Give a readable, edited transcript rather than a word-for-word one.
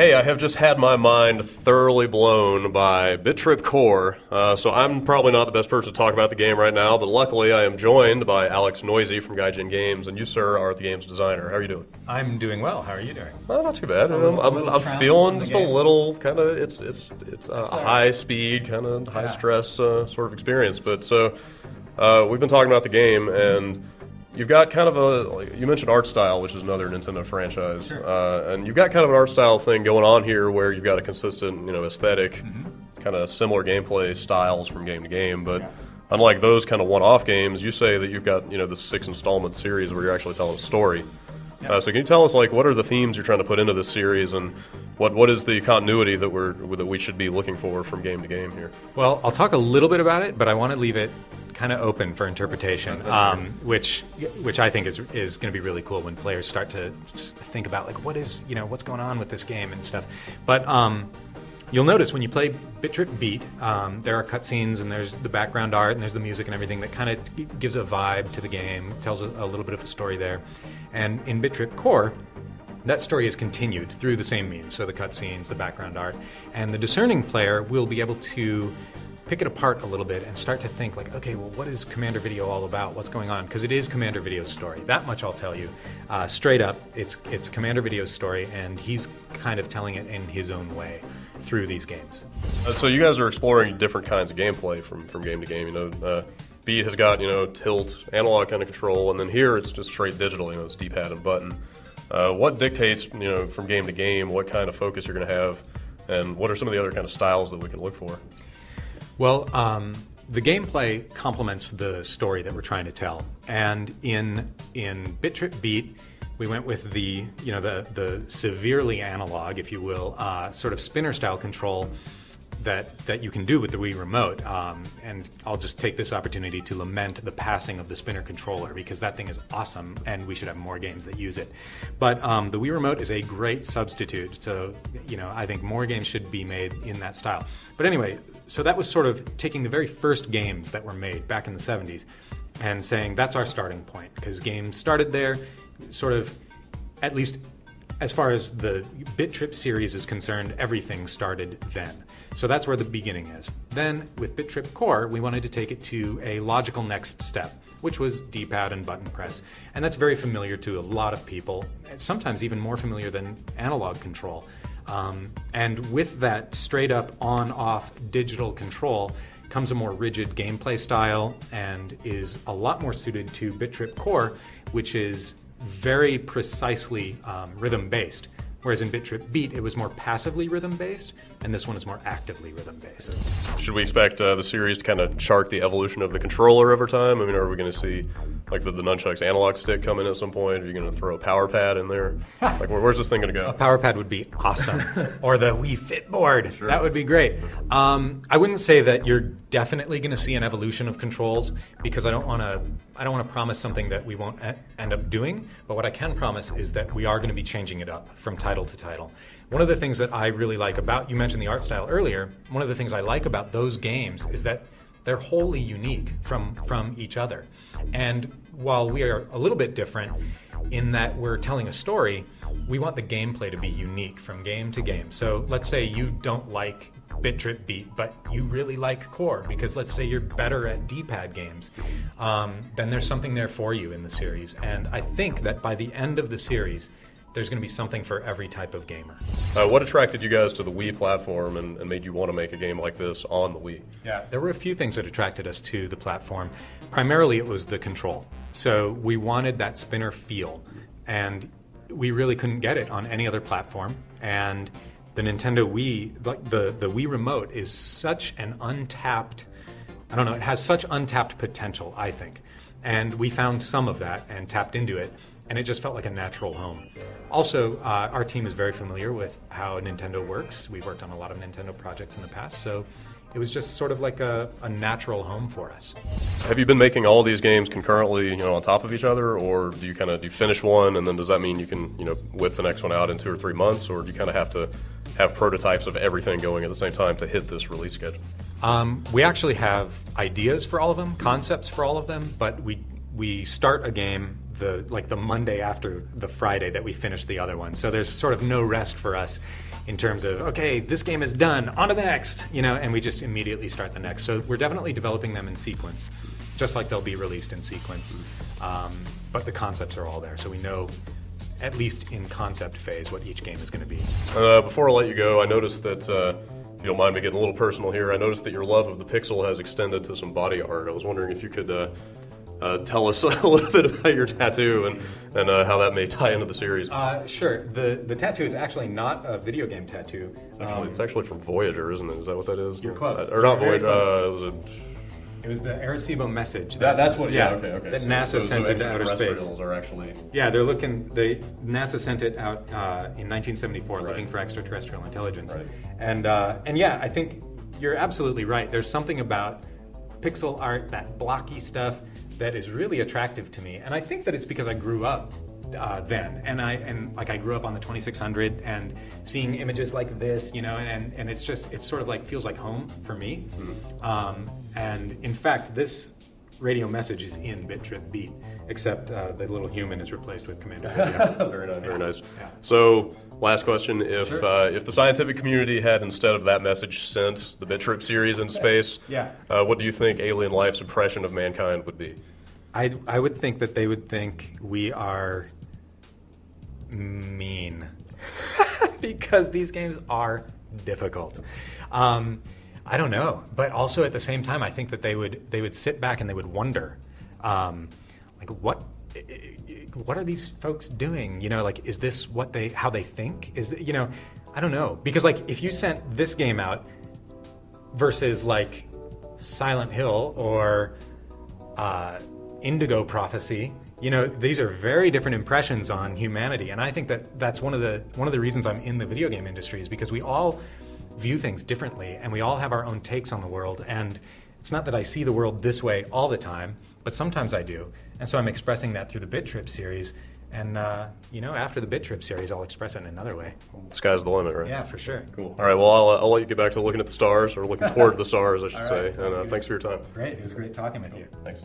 Hey, I have just had my mind thoroughly blown by Bit Trip Core, so I'm probably not the best person to talk about the game right now, but luckily I am joined by Alex Noisy from Gaijin Games, and you, sir, are the game's designer. How are you doing? I'm doing well. How are you doing? Not too bad. I'm feeling just a little kind of, it's a high speed, kind of high stress sort of experience, but so we've been talking about the game, and you've got kind of you mentioned art style, which is another Nintendo franchise, sure. And you've got kind of an art style thing going on here where you've got a consistent, aesthetic, kind of similar gameplay styles from game to game, but unlike those kind of one-off games, you say that you've got, this 6-installment series where you're actually telling a story. So can you tell us, what are the themes you're trying to put into this series, and what is the continuity that we should be looking for from game to game here? Well, I'll talk a little bit about it, but I want to leave it kind of open for interpretation, which I think is going to be really cool when players start to think about what's going on with this game and stuff. But you'll notice when you play Bit Trip Beat, there are cutscenes and there's the background art and there's the music and everything that kind of gives a vibe to the game, tells a little bit of a story there. And in Bit Trip Core, that story is continued through the same means, so the cutscenes, the background art, and the discerning player will be able to pick it apart a little bit and start to think okay, well, what is Commander Video all about? What's going on? Because it is Commander Video's story. That much I'll tell you. Straight up, it's Commander Video's story, and he's kind of telling it in his own way through these games. So you guys are exploring different kinds of gameplay from game to game. Beat has got, tilt, analog kind of control, and then here it's just straight digital, it's D-pad and button. What dictates, from game to game, what kind of focus you're going to have, and what are some of the other kind of styles that we can look for? Well, the gameplay complements the story that we're trying to tell, and in Bit Trip Beat, we went with the severely analog, if you will, sort of spinner-style control that you can do with the Wii Remote. And I'll just take this opportunity to lament the passing of the spinner controller, because that thing is awesome, and we should have more games that use it. But the Wii Remote is a great substitute, so I think more games should be made in that style. But anyway, so that was sort of taking the very first games that were made back in the 70s and saying that's our starting point, because games started there, sort of, at least as far as the Bit Trip series is concerned, everything started then. So that's where the beginning is. Then, with Bit Trip Core, we wanted to take it to a logical next step, which was D-pad and button press. And that's very familiar to a lot of people, sometimes even more familiar than analog control. And with that straight-up on-off digital control comes a more rigid gameplay style and is a lot more suited to Bit Trip Core, which is very precisely rhythm-based. Whereas in Bit Trip Beat, it was more passively rhythm-based, and this one is more actively rhythm-based. Should we expect the series to kind of chart the evolution of the controller over time? I mean, are we going to see the Nunchuck's analog stick come in at some point? Are you going to throw a power pad in there? Where's this thing going to go? A power pad would be awesome. Or the Wii Fit board. Sure. That would be great. I wouldn't say that you're definitely going to see an evolution of controls, because I don't want to promise something that we won't end up doing. But what I can promise is that we are going to be changing it up from title to title. One of the things that I really like about, you mentioned the art style earlier, one of the things I like about those games is that they're wholly unique from each other. And while we are a little bit different in that we're telling a story, we want the gameplay to be unique from game to game. So let's say you don't like Bit Trip Beat, but you really like Core, because let's say you're better at D-pad games, then there's something there for you in the series. And I think that by the end of the series, there's going to be something for every type of gamer. What attracted you guys to the Wii platform and made you want to make a game like this on the Wii? Yeah, there were a few things that attracted us to the platform. Primarily, it was the control. So we wanted that spinner feel, and we really couldn't get it on any other platform. And the Nintendo Wii, the Wii Remote is such an untapped, it has such untapped potential, I think. And we found some of that and tapped into it, and it just felt like a natural home. Also, our team is very familiar with how Nintendo works. We've worked on a lot of Nintendo projects in the past, so it was just sort of like a natural home for us. Have you been making all of these games concurrently, on top of each other, or do you finish one and then does that mean you can, whip the next one out in 2 or 3 months, or do you kind of have to have prototypes of everything going at the same time to hit this release schedule? We actually have ideas for all of them, concepts for all of them, but we start a game the Monday after the Friday that we finish the other one. So there's sort of no rest for us in terms of, okay, this game is done, on to the next, and we just immediately start the next. So we're definitely developing them in sequence, just like they'll be released in sequence. But the concepts are all there, so we know, at least in concept phase, what each game is going to be. Before I let you go, I noticed that, if you don't mind me getting a little personal here, I noticed that your love of the pixel has extended to some body art. I was wondering if you could tell us a little bit about your tattoo and how that may tie into the series. Sure. The tattoo is actually not a video game tattoo. It's actually from Voyager, isn't it? Is that what that is? You're close. Or not Voyager. It was the Arecibo message. That's what. Yeah. Okay. That NASA sent into outer space. Are actually. Yeah, they're looking. NASA sent it out in 1974, looking for extraterrestrial intelligence. Right. And yeah, I think you're absolutely right. There's something about pixel art, that blocky stuff, that is really attractive to me. And I think that it's because I grew up then, and I grew up on the 2600 and seeing images like this, and it's sort of like feels like home for me. And in fact, this radio message is in Bit Trip Beat, except the little human is replaced with Commander Radio. Very nice, very nice. Yeah. So, last question: if the scientific community had, instead of that message, sent the Bit Trip series into space, what do you think alien life's impression of mankind would be? I would think that they would think we are mean because these games are difficult. I don't know, but also at the same time, I think that they would sit back and they would wonder, like what are these folks doing? Is this how they think? I don't know, because if you sent this game out versus Silent Hill or Indigo Prophecy, these are very different impressions on humanity, and I think that that's one of the reasons I'm in the video game industry, is because we all view things differently, and we all have our own takes on the world. And it's not that I see the world this way all the time, but sometimes I do, and so I'm expressing that through the Bit Trip series. And after the Bit Trip series, I'll express it in another way. The sky's the limit, right? Yeah, for sure. Cool. All right. Well, I'll let you get back to looking at the stars, or looking toward the stars, I should say. And thanks for your time. Great. It was great talking with you. Thanks.